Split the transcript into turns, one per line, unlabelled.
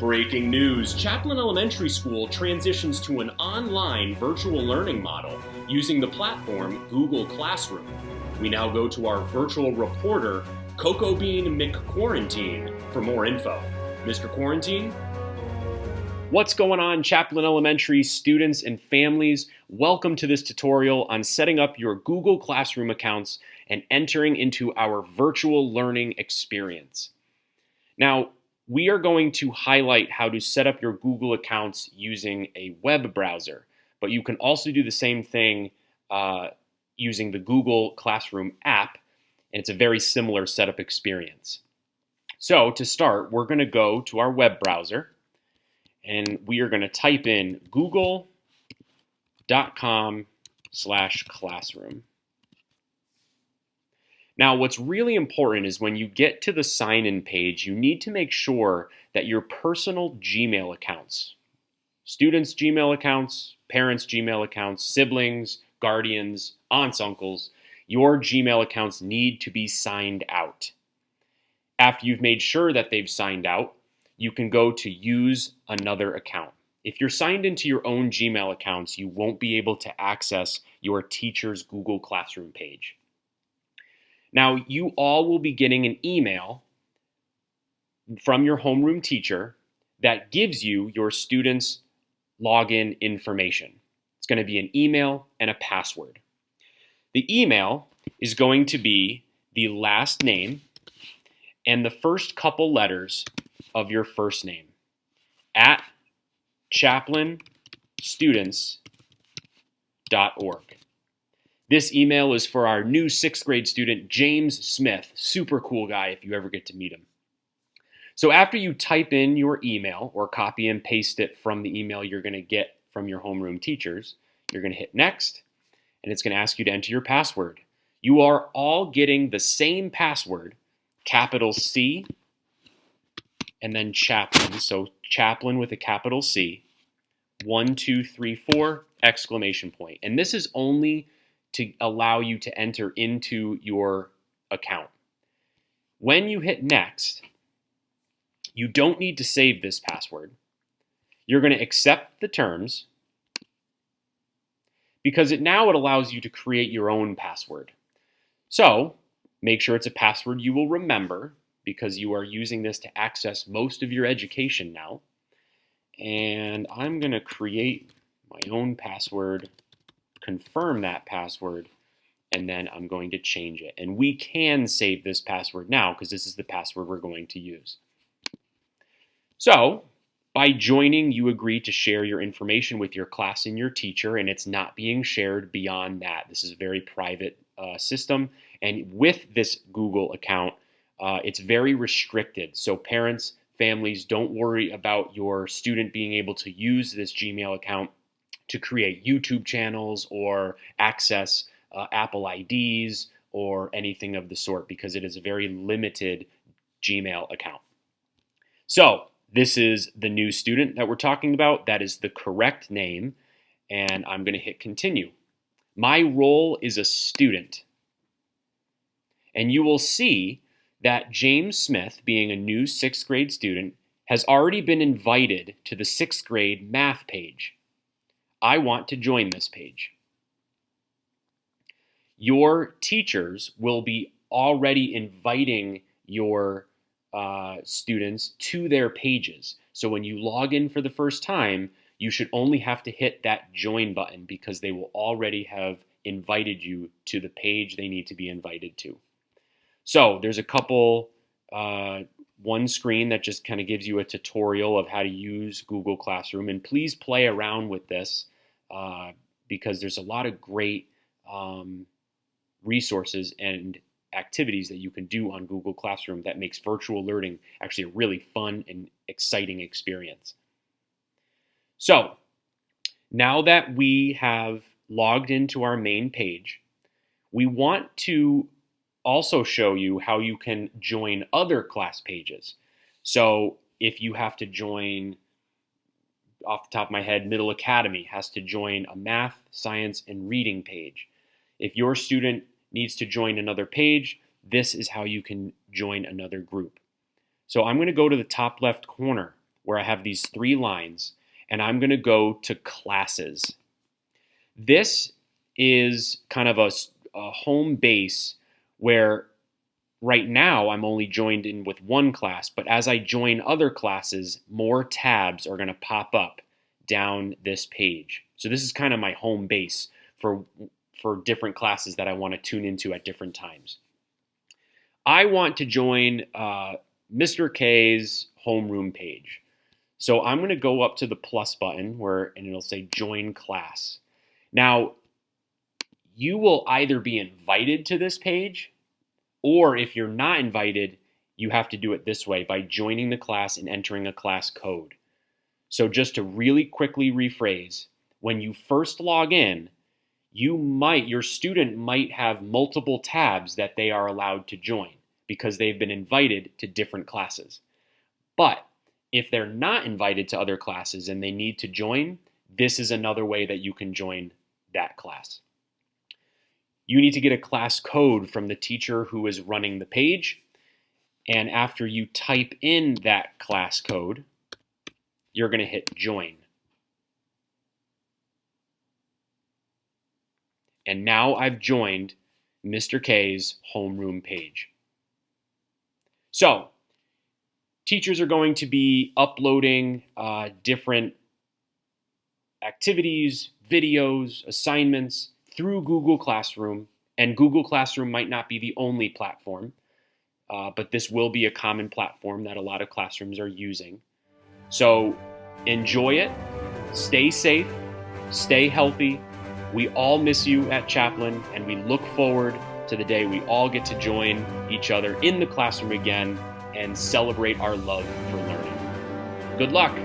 Breaking news, Chaplin Elementary School transitions to an online virtual learning model using the platform Google Classroom. We now go to our virtual reporter, Cocoa Bean McQuarantine, for more info. Mr. Quarantine? What's going on, Chaplin Elementary students and families? Welcome to this tutorial on setting up your Google Classroom accounts and entering into our virtual learning experience. Now, we are going to highlight how to set up your Google accounts using a web browser, but you can also do the same thing using the Google Classroom app, and it's a very similar setup experience. So to start, we're going to go to our web browser, and we are going to type in google.com/classroom. Now, what's really important is when you get to the sign-in page, you need to make sure that your personal Gmail accounts, students' Gmail accounts, parents' Gmail accounts, siblings, guardians, aunts, uncles, your Gmail accounts need to be signed out. After you've made sure that they've signed out, you can go to use another account. If you're signed into your own Gmail accounts, you won't be able to access your teacher's Google Classroom page. Now, you all will be getting an email from your homeroom teacher that gives you your students' login information. It's going to be an email and a password. The email is going to be the last name and the first couple letters of your first name at chaplinstudents.org. This email is for our new 6th grade student, James Smith. Super cool guy if you ever get to meet him. So after you type in your email or copy and paste it from the email you're going to get from your homeroom teachers, you're going to hit next, and it's going to ask you to enter your password. You are all getting the same password, capital C, and then Chaplin. So Chaplin with a capital C, 1, 2, 3, 4, exclamation point. And this is only to allow you to enter into your account. When you hit next, you don't need to save this password. You're going to accept the terms because it allows you to create your own password. So make sure it's a password you will remember because you are using this to access most of your education now. And I'm going to create my own password, confirm that password, and then I'm going to change it. And we can save this password now because this is the password we're going to use. So by joining, you agree to share your information with your class and your teacher, and it's not being shared beyond that. This is a very private system, and with this Google account, it's very restricted. So parents, families, don't worry about your student being able to use this Gmail account to create YouTube channels or access Apple IDs or anything of the sort because it is a very limited Gmail account. So this is the new student that we're talking about. That is the correct name, and I'm going to hit continue. My role is a student, and you will see that James Smith, being a new 6th grade student, has already been invited to the 6th grade math page. I want to join this page. Your teachers will be already inviting your students to their pages. So when you log in for the first time, you should only have to hit that join button because they will already have invited you to the page they need to be invited to. So there's a couple, one screen that just kind of gives you a tutorial of how to use Google Classroom, and please play around with this because there's a lot of great resources and activities that you can do on Google Classroom that makes virtual learning actually a really fun and exciting experience. So now that we have logged into our main page, we want to also show you how you can join other class pages. So if you have to join, off the top of my head, Middle Academy has to join a math, science, and reading page. If your student needs to join another page, this is how you can join another group. So I'm going to go to the top left corner where I have these 3 lines, and I'm going to go to classes. This is kind of a home base where right now I'm only joined in with one class, but as I join other classes, more tabs are going to pop up down this page. So this is kind of my home base for different classes that I want to tune into at different times. I want to join Mr. K's homeroom page. So I'm going to go up to the plus button and it'll say join class. Now, you will either be invited to this page, or if you're not invited, you have to do it this way by joining the class and entering a class code. So just to really quickly rephrase, when you first log in, your student might have multiple tabs that they are allowed to join because they've been invited to different classes. But if they're not invited to other classes and they need to join, this is another way that you can join that class. You need to get a class code from the teacher who is running the page. And after you type in that class code, you're going to hit join. And now I've joined Mr. K's homeroom page. So, teachers are going to be uploading different activities, videos, assignments through Google Classroom. And Google Classroom might not be the only platform, but this will be a common platform that a lot of classrooms are using. So enjoy it, stay safe, stay healthy. We all miss you at Chaplin, and we look forward to the day we all get to join each other in the classroom again and celebrate our love for learning. Good luck.